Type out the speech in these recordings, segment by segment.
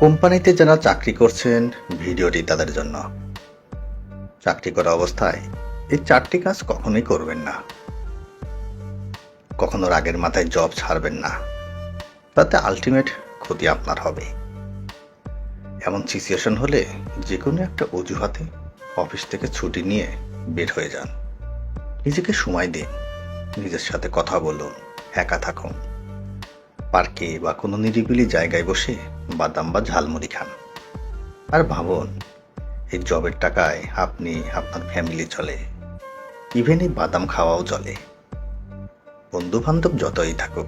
কোম্পানিতে যারা চাকরি করছেন, ভিডিওটি তাদের জন্য। চাকরি করা অবস্থায় এই 4টি কাজ কখনোই করবেন না। কখনো রাগের মাথায় জব ছাড়বেন না, তাতে আলটিমেট ক্ষতি আপনার হবে। এমন সিচুয়েশন হলে যে কোনো একটা অজুহাতে অফিস থেকে ছুটি নিয়ে বের হয়ে যান। নিজেকে সময় দিন, নিজের সাথে কথা বলুন, একা থাকুন। পার্কে বা কোনো নিরিবিলি জায়গায় বসে বাদাম বা ঝালমুড়ি খান। আর ভাবুন, এই জবের টাকায় আপনি, আপনার ফ্যামিলি চলে, ইভেন এই বাদাম খাওয়াও চলে। বন্ধু বান্ধব যতই থাকুক,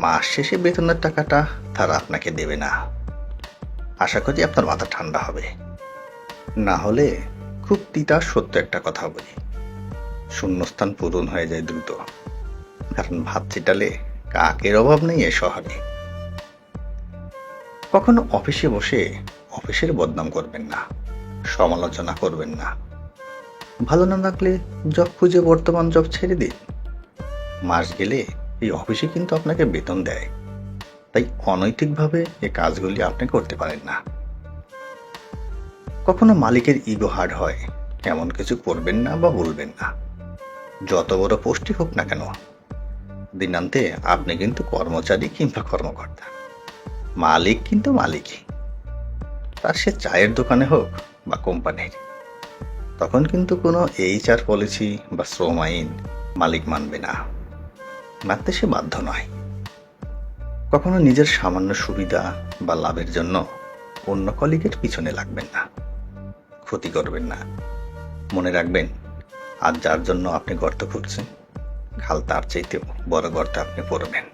মাস শেষে বেতনের টাকাটা তারা আপনাকে দেবে না। আশা করি আপনার মাথা ঠান্ডা হবে। না হলে খুব তিতা সত্য একটা কথা বলি, শূন্যস্থান পূরণ হয়ে যায় দ্রুত। কারণ ভাত ছিটালে কাকের অভাব নেই এ শহরে। কখনো অফিসে বসে অফিসের বদনাম করবেন না, সমালোচনা করবেন না। ভালো না লাগলে জব খুঁজে বর্তমান জব ছেড়ে দিন। মাস গেলে এই অফিসে কিন্তু আপনাকে বেতন দেয়, তাই অনৈতিকভাবে এই কাজগুলি আপনি করতে পারেন না। কখনো মালিকের ইগো হার্ড হয় এমন কিছু করবেন না বা বলবেন না। যত বড় পোস্টই হোক না কেন, দিনান্তে আপনি কিন্তু কর্মচারী কিংবা কর্মকর্তা, মালিক কিন্তু মালিকই। তার সে চায়ের দোকানে হোক বা কোম্পানির। তখন কিন্তু কোনো HR পলিসি বা শ্রম আইন মালিক মানবে না, মানতে সে বাধ্য নয়। কখনো নিজের সামান্য সুবিধা বা লাভের জন্য অন্য কলিগের পিছনে লাগবেন না, ক্ষতি করবেন না। মনে রাখবেন, আজ যার জন্য আপনি গর্ত খুঁড়ছেন, কাল তার চাইতেও বড় গর্তে আপনি পড়বেন।